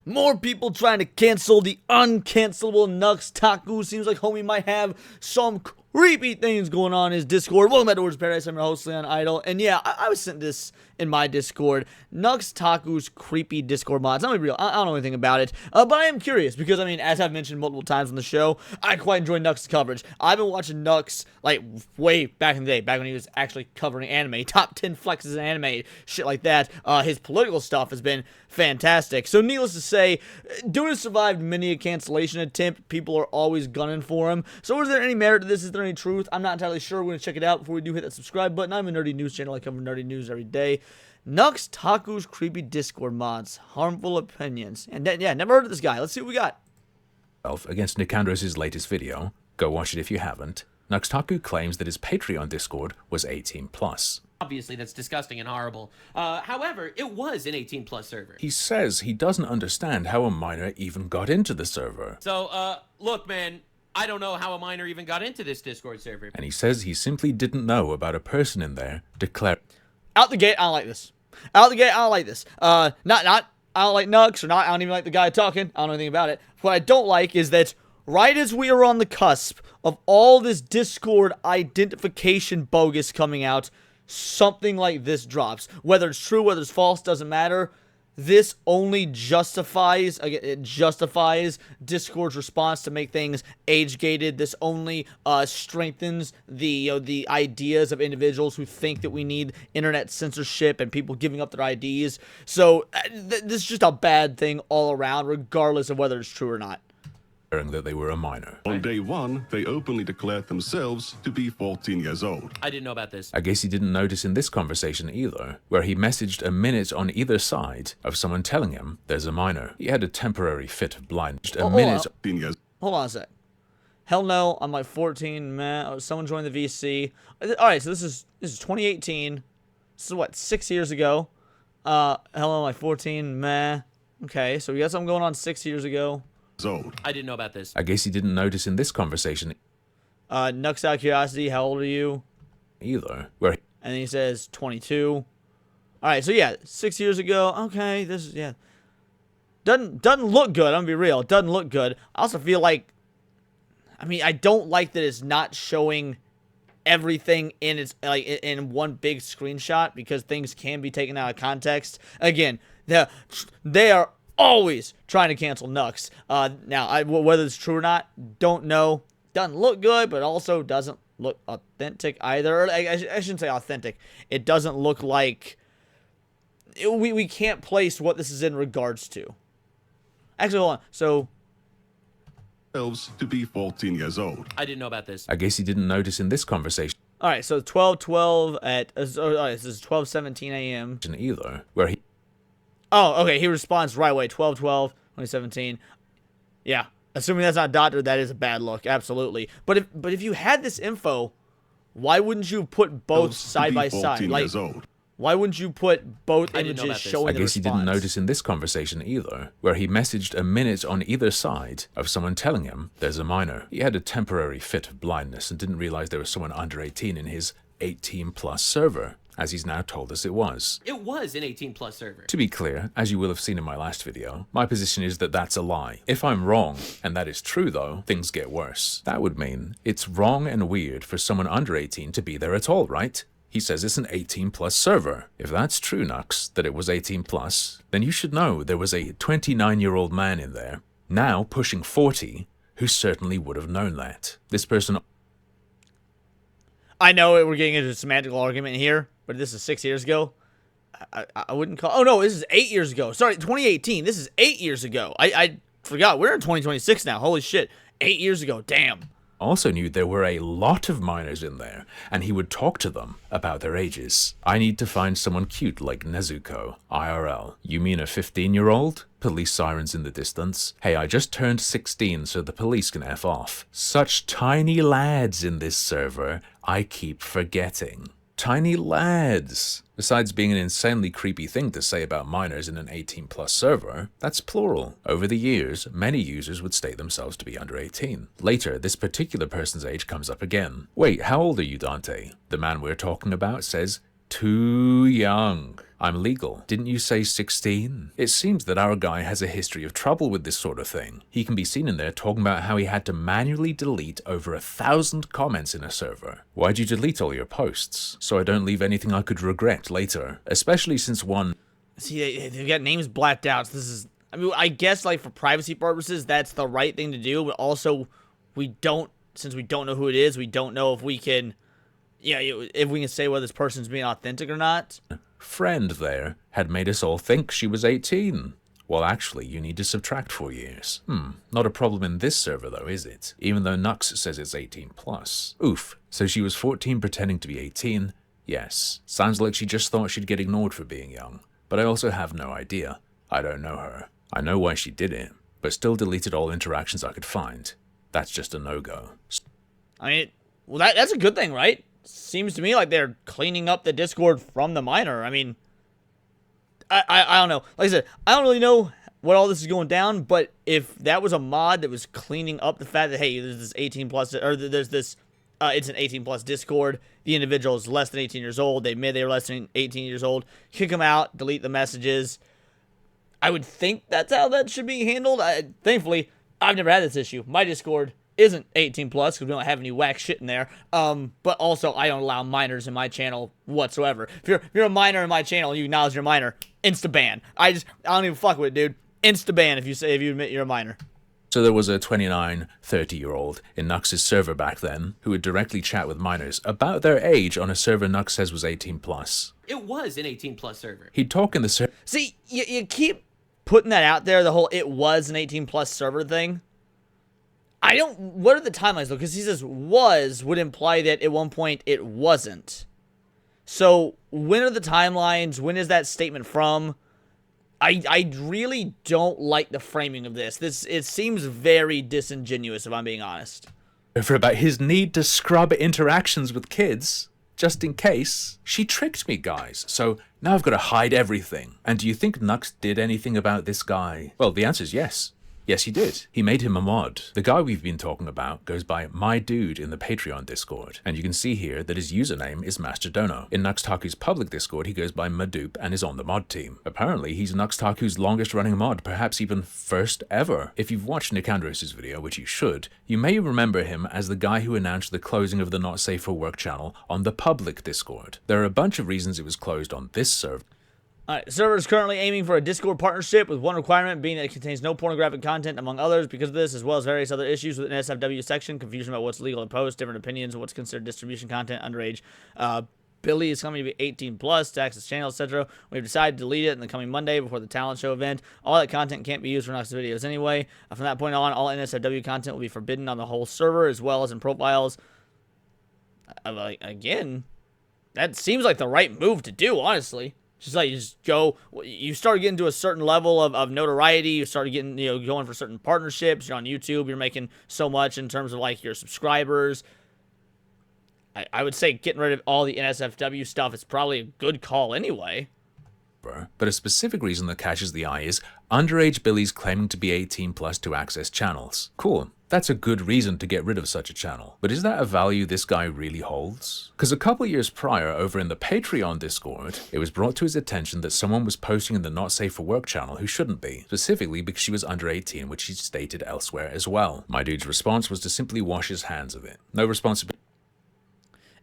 More people trying to cancel the uncancelable Nux Taku. Seems like homie might have some creepy things going on in his Discord. Welcome back to Words of Paradise. I'm your host, Leon Idol. And yeah, I was sent this in my Discord. Nux Taku's creepy Discord mods. Not real. I don't know anything about it. But I am curious because, I mean, as I've mentioned multiple times on the show, I quite enjoy Nux coverage. I've been watching Nux, like, way back in the day. Back when he was actually covering anime. Top 10 flexes in anime. Shit like that. His political stuff has been fantastic. So needless to say, Duna survived many a cancellation attempt. People are always gunning for him. So is there any merit to this? Is there any truth? I'm not entirely sure. We're going to check it out before we do hit that subscribe button. I'm a nerdy news channel. I cover nerdy news every day. Nux Taku's creepy Discord mods. Harmful opinions. And yeah, never heard of this guy. Let's see what we got. Against Nicandros' latest video. Go watch it if you haven't. Nux Taku claims that his Patreon Discord was 18+. Obviously, that's disgusting and horrible. However, it was an 18+ server. He says he doesn't understand how a minor even got into the server. So, look, man, I don't know how a minor even got into this Discord server. And he says he simply didn't know about a person in there declaring. Out the gate, I don't like this. Out the gate, I don't like this. I don't like Nux, or not, I don't even like the guy talking. I don't know anything about it. What I don't like is that right as we are on the cusp of all this Discord identification bogus coming out, something like this drops. Whether it's true, whether it's false, doesn't matter. This only justifies, again, it justifies Discord's response to make things age-gated. This only strengthens the ideas of individuals who think that we need internet censorship and people giving up their IDs. So this is just a bad thing all around, regardless of whether it's true or not. That they were a minor. On day one, they openly declared themselves to be 14 years old. I didn't know about this. I guess he didn't notice in this conversation either, where he messaged a minute on either side of someone telling him there's a minor. He had a temporary fit of blindness. Hold on a sec. Hell no, I'm like 14, man. Oh, someone joined the VC. Alright, so this is 2018. This is what, 6 years ago. Hell no, I'm like 14, man. Okay, so we got something going on 6 years ago. Old. I didn't know about this. I guess he didn't notice in this conversation. Nux out of curiosity, how old are you? Either. Where and then he says 22. Alright, so yeah, 6 years ago. Okay, this is, yeah. Doesn't look good, I'm gonna be real. It doesn't look good. I also feel like, I mean, I don't like that it's not showing everything in its, like, in one big screenshot, because things can be taken out of context. Again, they are always trying to cancel Nux. Now, whether it's true or not, don't know. Doesn't look good, but also doesn't look authentic either. Or, I shouldn't say authentic. It doesn't look like... We can't place what this is in regards to. Actually, hold on. So... To be 14 years old. I didn't know about this. I guess he didn't notice in this conversation. Alright, so 12:12 at... Alright, this is 12:17 a.m. Either, where he... Oh, okay, he responds right away. 12/12/2017. Yeah, assuming that's not doctor, that is a bad look, absolutely. But if you had this info, why wouldn't you put both side by side? Like, why wouldn't you put both images showing the response? I guess he didn't notice in this conversation either, where he messaged a minute on either side of someone telling him there's a minor. He had a temporary fit of blindness and didn't realize there was someone under 18 in his 18+ server, as he's now told us it was. It was an 18+ server. To be clear, as you will have seen in my last video, my position is that that's a lie. If I'm wrong, and that is true though, things get worse. That would mean it's wrong and weird for someone under 18 to be there at all, right? He says it's an 18+ server. If that's true, Nux, that it was 18+, then you should know there was a 29-year-old man in there, now pushing 40, who certainly would have known that. This person... I know we're getting into a semantical argument here, but this is 6 years ago. I wouldn't call... Oh, no, this is 8 years ago. Sorry, 2018. This is 8 years ago. I forgot. We're in 2026 now. Holy shit. 8 years ago. Damn. Also knew there were a lot of minors in there, and he would talk to them about their ages. I need to find someone cute like Nezuko, IRL. You mean a 15-year-old? Police sirens in the distance. Hey, I just turned 16, so the police can F off. Such tiny lads in this server, I keep forgetting. Tiny lads. Besides being an insanely creepy thing to say about minors in an 18+ server, that's plural. Over the years, many users would state themselves to be under 18. Later, this particular person's age comes up again. Wait, how old are you, Dante? The man we're talking about says, too young. I'm legal. Didn't you say 16? It seems that our guy has a history of trouble with this sort of thing. He can be seen in there talking about how he had to manually delete over 1,000 comments in a server. Why'd you delete all your posts? So I don't leave anything I could regret later. Especially since one... See, they've got names blacked out. So this is... I mean, I guess, like, for privacy purposes, that's the right thing to do. But also, we don't... Since we don't know who it is, we don't know if we can... Yeah, if we can say whether this person's being authentic or not. Friend there had made us all think she was 18. Well, actually, you need to subtract 4 years. Not a problem in this server, though, is it? Even though Nux says it's 18 plus. Oof. So she was 14 pretending to be 18? Yes. Sounds like she just thought she'd get ignored for being young. But I also have no idea. I don't know her. I know why she did it, but still deleted all interactions I could find. That's just a no-go. I mean, well, that's a good thing, right? Seems to me like they're cleaning up the Discord from the minor. I mean, I don't know. Like I said, I don't really know what all this is going down, but if that was a mod that was cleaning up the fact that, hey, there's this 18 plus, or there's this, it's an 18 plus Discord, the individual is less than 18 years old, they admit they're less than 18 years old, kick them out, delete the messages. I would think that's how that should be handled. Thankfully, I've never had this issue. My Discord isn't 18 plus because we don't have any whack shit in there. But also I don't allow minors in my channel whatsoever. If you're a minor in my channel and you acknowledge you're a minor, insta ban. I don't even fuck with it, dude. Insta ban if you admit you're a minor. So there was a 29, 30-year-old in Nux's server back then who would directly chat with minors about their age on a server Nux says was 18 plus. It was an 18 plus server. He'd talk in the server. See, you keep putting that out there, the whole it was an 18 plus server thing. What are the timelines though? Because he says was would imply that at one point it wasn't. So when are the timelines? When is that statement from? I really don't like the framing of this. It seems very disingenuous if I'm being honest. For about his need to scrub interactions with kids, just in case. She tricked me, guys. So now I've got to hide everything. And do you think Nux did anything about this guy? Well, the answer is yes. Yes, he did. He made him a mod. The guy we've been talking about goes by My Dude in the Patreon Discord, and you can see here that his username is Masterdono. In Nux Taku's public Discord, he goes by Madoop and is on the mod team. Apparently, he's Nux Taku's longest running mod, perhaps even first ever. If you've watched Nicandros' video, which you should, you may remember him as the guy who announced the closing of the Not Safe for Work channel on the public Discord. There are a bunch of reasons it was closed on this server. Alright, the server is currently aiming for a Discord partnership with one requirement being that it contains no pornographic content, among others. Because of this, as well as various other issues with an SFW section, confusion about what's legal to post, different opinions of what's considered distribution content, underage. Billy is coming to be 18 plus to access channel, etc. We've decided to delete it in the coming Monday before the talent show event. All that content can't be used for Nux videos anyway. From that point on, all NSFW content will be forbidden on the whole server, as well as in profiles. Again, that seems like the right move to do, honestly. Just like you start getting to a certain level of notoriety, you start getting, going for certain partnerships, you're on YouTube, you're making so much in terms of like your subscribers. I would say getting rid of all the NSFW stuff is probably a good call anyway. But a specific reason that catches the eye is underage Billy's claiming to be 18 plus to access channels. Cool. That's a good reason to get rid of such a channel. But is that a value this guy really holds? Because a couple years prior, over in the Patreon Discord, it was brought to his attention that someone was posting in the Not Safe for Work channel who shouldn't be, specifically because she was under 18, which he stated elsewhere as well. My dude's response was to simply wash his hands of it. No responsibility.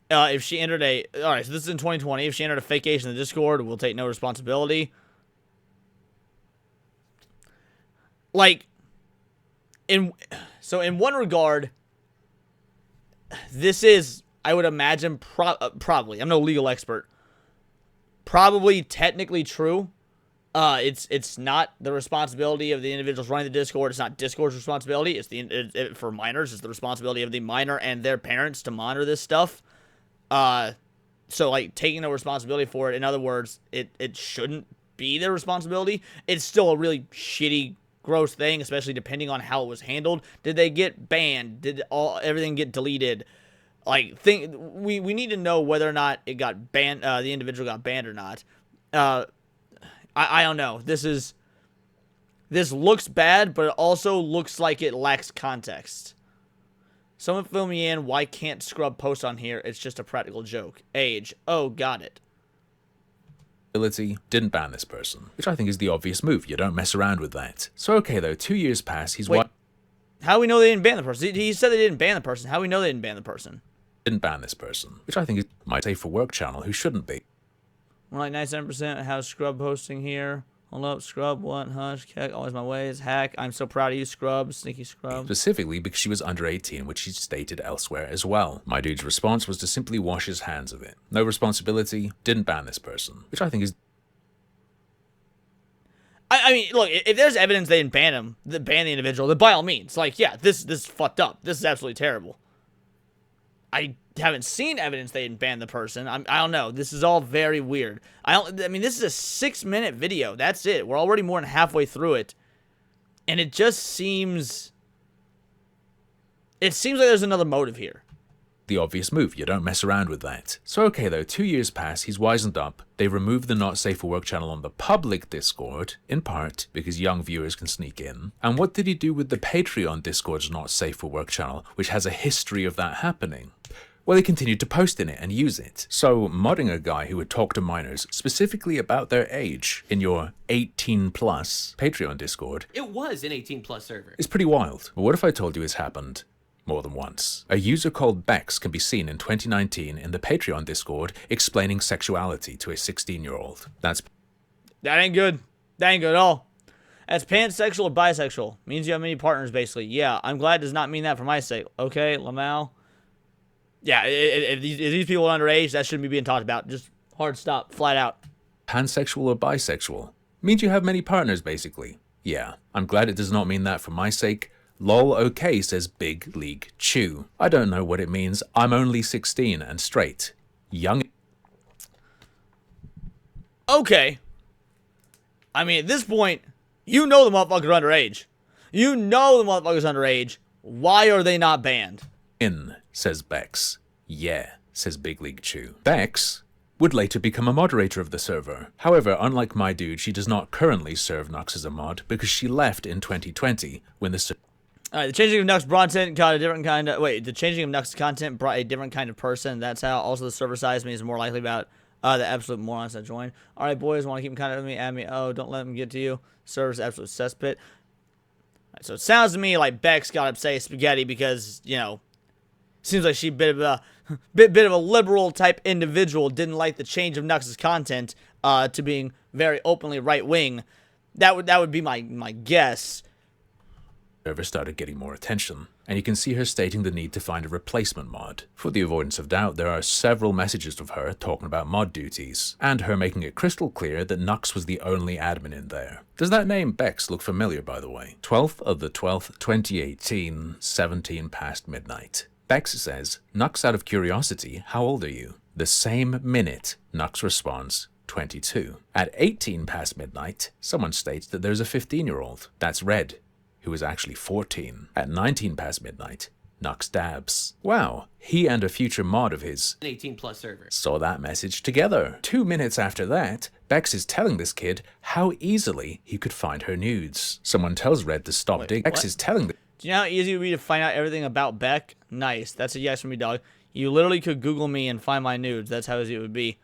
If she entered alright, so this is in 2020, if she entered a fakeation in the Discord, we'll take no responsibility. Like, in one regard, this is, I would imagine, probably, I'm no legal expert, probably technically true. It's not the responsibility of the individuals running the Discord. It's not Discord's responsibility. It's for minors. It's the responsibility of the minor and their parents to monitor this stuff. So like taking no responsibility for it. In other words, it shouldn't be their responsibility. It's still a really shitty, gross thing, especially depending on how it was handled. Did they get banned? Did everything get deleted? Like, we need to know whether or not it got banned. The individual got banned or not. I don't know. This looks bad, but it also looks like it lacks context. Someone fill me in. Why can't scrub post on here? It's just a practical joke. Age. Oh, got it. didn't ban this person, which I think is the obvious move. You don't mess around with that. So okay though, 2 years pass, he's Wait, how do we know they didn't ban the person? He said they didn't ban the person. How do we know they didn't ban the person? didn't ban this person, which I think is my safe for work channel who shouldn't be. We're like 97%. How's Scrub posting here? Hold up, Scrub, what? Hush, Keck, always my ways. Hack, I'm so proud of you, Scrub, sneaky Scrub. Specifically because she was under 18, which she stated elsewhere as well. My dude's response was to simply wash his hands of it. No responsibility, didn't ban this person, which I think is... I mean, look, if there's evidence they didn't ban him, ban the individual, then by all means, like, yeah, this is fucked up. This is absolutely terrible. I haven't seen evidence they didn't ban the person. I don't know. This is all very weird. I mean, this is a 6-minute video. That's it. We're already more than halfway through it. And it just seems... It seems like there's another motive here. The obvious move. You don't mess around with that. So okay though, 2 years pass, he's wisened up. They removed the Not Safe for Work channel on the public Discord, in part because young viewers can sneak in. And what did he do with the Patreon Discord's Not Safe for Work channel, which has a history of that happening? Well, he continued to post in it and use it. So, modding a guy who would talk to minors, specifically about their age, in your 18+ Patreon Discord... It was an 18+ server. ...is pretty wild. But what if I told you it's happened more than once? A user called Bex can be seen in 2019 in the Patreon Discord explaining sexuality to a 16-year-old. That ain't good. That ain't good at all. That's pansexual or bisexual. Means you have many partners, basically. Yeah, I'm glad it does not mean that for my sake. Okay, Lamau. Yeah, if these people are underage, that shouldn't be being talked about. Just hard stop, flat out. Pansexual or bisexual? Means you have many partners, basically. Yeah, I'm glad it does not mean that for my sake. Lol okay, says Big League Chew. I don't know what it means. I'm only 16 and straight. Young... Okay. I mean, at this point, you know the motherfucker's underage. You know the motherfucker's underage. Why are they not banned? In, says Bex. Yeah, says Big League Chew. Bex would later become a moderator of the server. However, unlike my dude, she does not currently serve Nux as a mod because she left in 2020 when the... Alright, the changing of Nux content got a different kind of... Wait, the changing of Nux content brought a different kind of person. That's how. Also, the server size means more likely about the absolute morons that join. Alright, boys, want to keep in contact with me? Add me. Oh, don't let them get to you. Server's absolute cesspit. Right, so it sounds to me like Bex got upset spaghetti because, you know... Seems like she bit of a liberal type individual, didn't like the change of Nux's content to being very openly right wing. That would be my guess. Server started getting more attention, and you can see her stating the need to find a replacement mod. For the avoidance of doubt, there are several messages of her talking about mod duties, and her making it crystal clear that Nux was the only admin in there. Does that name Bex look familiar, by the way? 12th of the 12th, 2018, 17 past midnight. Bex says, Nux, out of curiosity, how old are you? The same minute, Nux responds, 22. At 18 past midnight, someone states that there's a 15-year-old. That's Red, who is actually 14. At 19 past midnight, Nux dabs. Wow, he and a future mod of his... An 18+ server. ...saw that message together. 2 minutes after that, Bex is telling this kid how easily he could find her nudes. Someone tells Red to stop digging. Bex is telling the... Do you know how easy it would be to find out everything about Beck? Nice. That's a yes from me, dog. You literally could Google me and find my nudes. That's how easy it would be.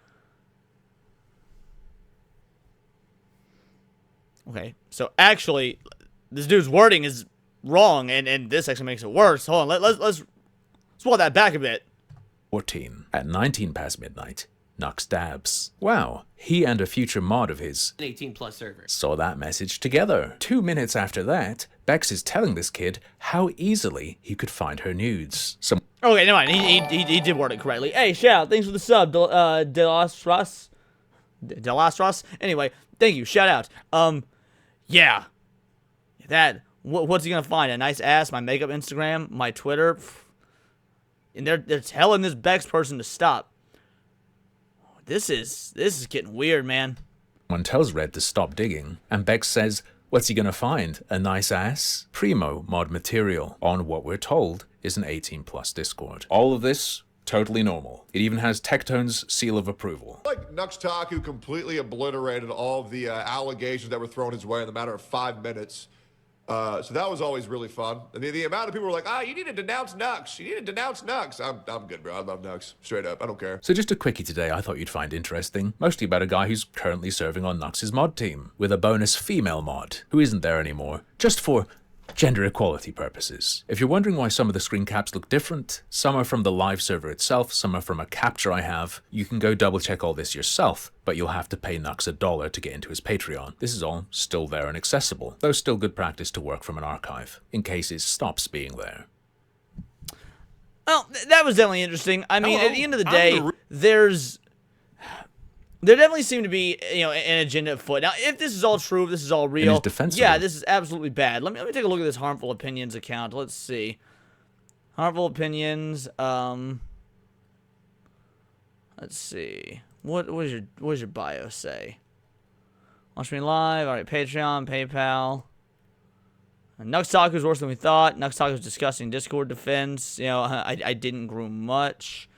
Okay. So, actually, this dude's wording is wrong, and this actually makes it worse. Hold on. Let's swallow that back a bit. 14. At 19 past midnight, Nux dabs. Wow, he and a future mod of his... An 18+ server. ...saw that message together. 2 minutes after that, Bex is telling this kid how easily he could find her nudes. Okay, never mind. He did word it correctly. Hey, shout out. Thanks for the sub, Delastros. Anyway, thank you. Shout out. Yeah. That. What's he gonna find? A nice ass, my makeup Instagram, my Twitter. And they're telling this Bex person to stop. This is getting weird, man. One tells Red to stop digging, and Bex says, what's he gonna find? A nice ass? Primo mod material on what we're told is an 18+ Discord. All of this, totally normal. It even has Tectone's seal of approval. Like Nux Taku completely obliterated all of the allegations that were thrown his way in the matter of 5 minutes. So that was always really fun. And the amount of people were like, you need to denounce Nux. You need to denounce Nux. I'm good, bro. I love Nux. Straight up. I don't care. So just a quickie today I thought you'd find interesting, mostly about a guy who's currently serving on Nux's mod team, with a bonus female mod, who isn't there anymore, just for gender equality purposes. If you're wondering why some of the screen caps look different, some are from the live server itself, some are from a capture I have, you can go double check all this yourself, but you'll have to pay Nux $1 to get into his Patreon. This is all still there and accessible, though still good practice to work from an archive, in case it stops being there. Well, that was definitely interesting. I mean, Hello, at the end of the I'm day, the there definitely seemed to be, an agenda afoot. Now, if this is all true, if this is all real, his defense yeah, of it. this is absolutely bad. Let me take a look at this harmful opinions account. Let's see. Harmful opinions. Let's see. What does your bio say? Watch me live. All right, Patreon, PayPal. Nux Taku is worse than we thought. Nux Taku is disgusting. Discord defense. I didn't groom much.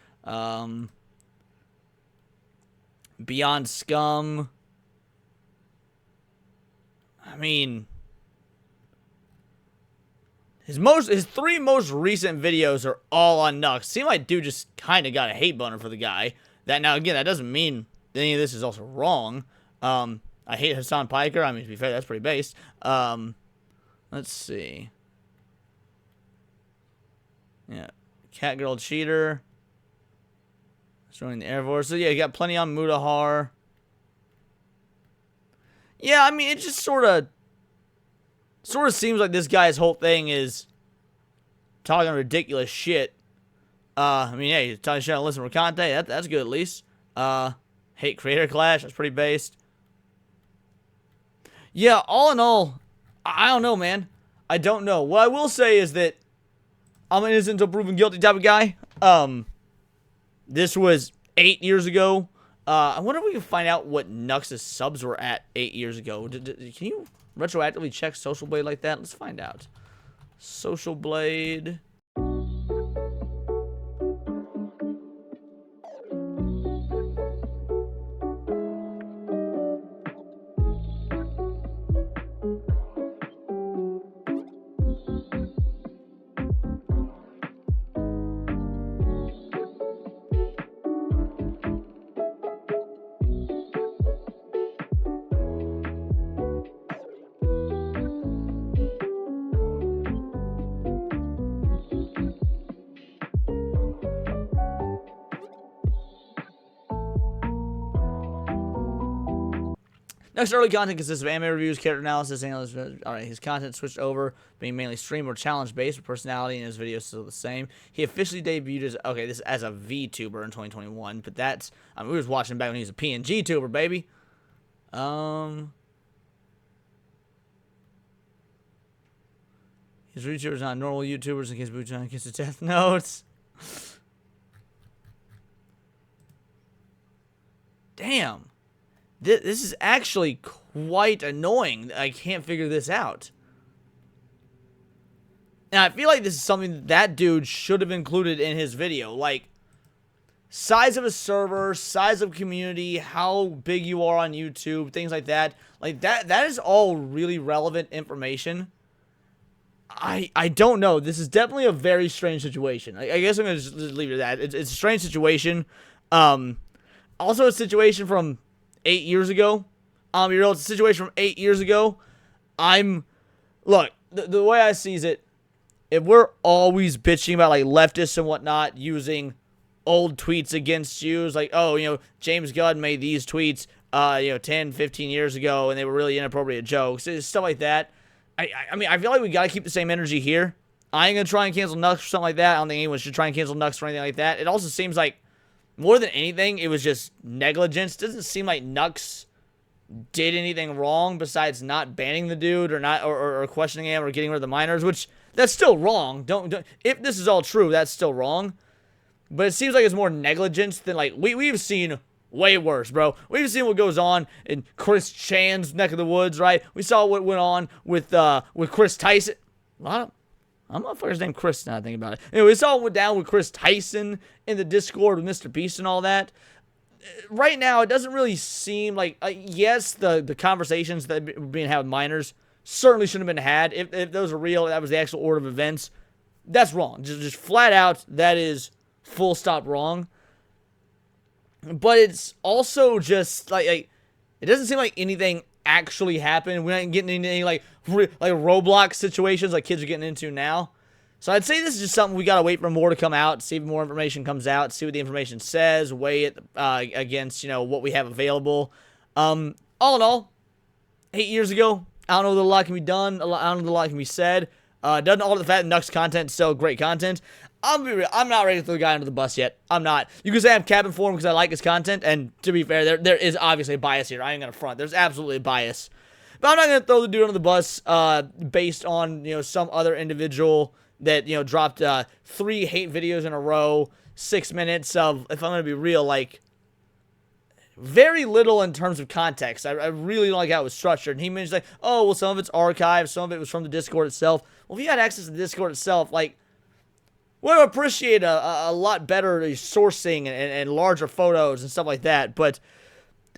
Beyond Scum. I mean, his three most recent videos are all on Nux. Seemed like dude just kind of got a hate boner for the guy. That now again, that doesn't mean any of this is also wrong. I hate Hassan Piker. I mean, to be fair, that's pretty based. Let's see. Yeah, Catgirl Cheater. Joining the Air Force. So yeah, you got plenty on Mudahar. Yeah, I mean, it just sort of seems like this guy's whole thing is talking ridiculous shit. I mean, yeah, he's talking shit on Listen for Conte. That's good at least. Hate Creator Clash. That's pretty based. Yeah, all in all, I don't know, man. I don't know. What I will say is that I'm an innocent until proven guilty type of guy. This was 8 years ago. I wonder if we can find out what Nux's subs were at 8 years ago. Can you retroactively check Social Blade like that? Let's find out. Social Blade. Next, early content consists of anime reviews, character analysis, analysis. Alright, his content switched over, being mainly stream or challenge-based, but personality in his videos is still the same. He officially debuted as a VTuber in 2021, but that's, we was watching back when he was a PNG tuber, baby. His YouTubers not normal YouTubers in case Bootan gets the death notes. Damn. This is actually quite annoying. I can't figure this out. And I feel like this is something that dude should have included in his video. Like, size of a server, size of community, how big you are on YouTube, things like that. Like, that is all really relevant information. I don't know. This is definitely a very strange situation. I guess I'm going to just leave it at that. It's a strange situation. Also a situation from 8 years ago. It's a situation from 8 years ago. Look, the way I sees it, if we're always bitching about, like, leftists and whatnot using old tweets against you, it's like, oh, James Gunn made these tweets, 10, 15 years ago, and they were really inappropriate jokes, stuff like that. I mean, I feel like we gotta keep the same energy here. I ain't gonna try and cancel Nux or something like that. I don't think anyone should try and cancel Nux or anything like that. It also seems like, more than anything, it was just negligence. Doesn't seem like Nux did anything wrong besides not banning the dude or questioning him or getting rid of the minors, which that's still wrong. Don't if this is all true, that's still wrong. But it seems like it's more negligence than, like, we've seen way worse, bro. We've seen what goes on in Chris Chan's neck of the woods, right? We saw what went on with Chris Tyson. I'm motherfucker's named Chris now I think about it. Anyway, we saw what went down with Chris Tyson in the Discord with Mr. Beast and all that. Right now, it doesn't really seem like, yes, the conversations that are being had with minors certainly shouldn't have been had. If those are real, that was the actual order of events, that's wrong. Just flat out, that is full stop wrong. But it's also just like it doesn't seem like anything actually happened. We're not getting into any like Roblox situations like kids are getting into now. So I'd say this is just something we gotta wait for more to come out, see if more information comes out, see what the information says, weigh it against what we have available. All in all, 8 years ago, I don't know that a lot can be done. I don't know that a lot can be said. Doesn't alter the fact that Nux content is still great content. I'm not ready to throw the guy under the bus yet. I'm not. You can say I'm capping for him because I like his content, and to be fair, there is obviously a bias here. I ain't gonna front. There's absolutely a bias. But I'm not gonna throw the dude under the bus based on some other individual that dropped 3 hate videos in a row, 6 minutes of, if I'm gonna be real, like very little in terms of context. I really don't like how it was structured. And he mentioned like, oh, well, some of it's archived, some of it was from the Discord itself. Well, if you had access to the Discord itself, like, would appreciate a lot better sourcing and larger photos and stuff like that. But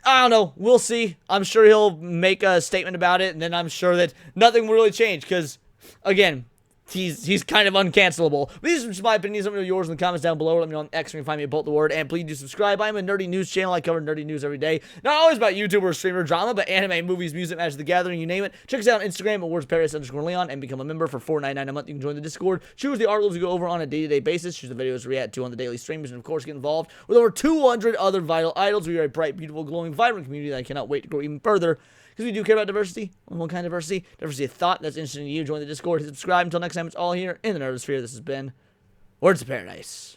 I don't know. We'll see. I'm sure he'll make a statement about it, and then I'm sure that nothing will really change because, again, he's kind of uncancelable. But these are just my opinions. Let me know yours in the comments down below. Let me know on X where you can find me at Bolt the Word. And please do subscribe. I'm a nerdy news channel. I cover nerdy news every day. Not always about YouTube or streamer drama, but anime, movies, music, Magic the Gathering, you name it. Check us out on Instagram at wordsparadise_Leon and become a member for $4.99 a month. You can join the Discord. Choose the articles we go over on a day-to-day basis. Choose the videos we react to on the daily streams. And of course, get involved with over 200 other vital idols. We are a bright, beautiful, glowing, vibrant community that I cannot wait to grow even further. Because we do care about diversity. One kind of diversity. Diversity of thought. That's interesting to you. Join the Discord. Hit subscribe. Until next time, it's all here in the Nerdosphere. This has been Words of Paradise.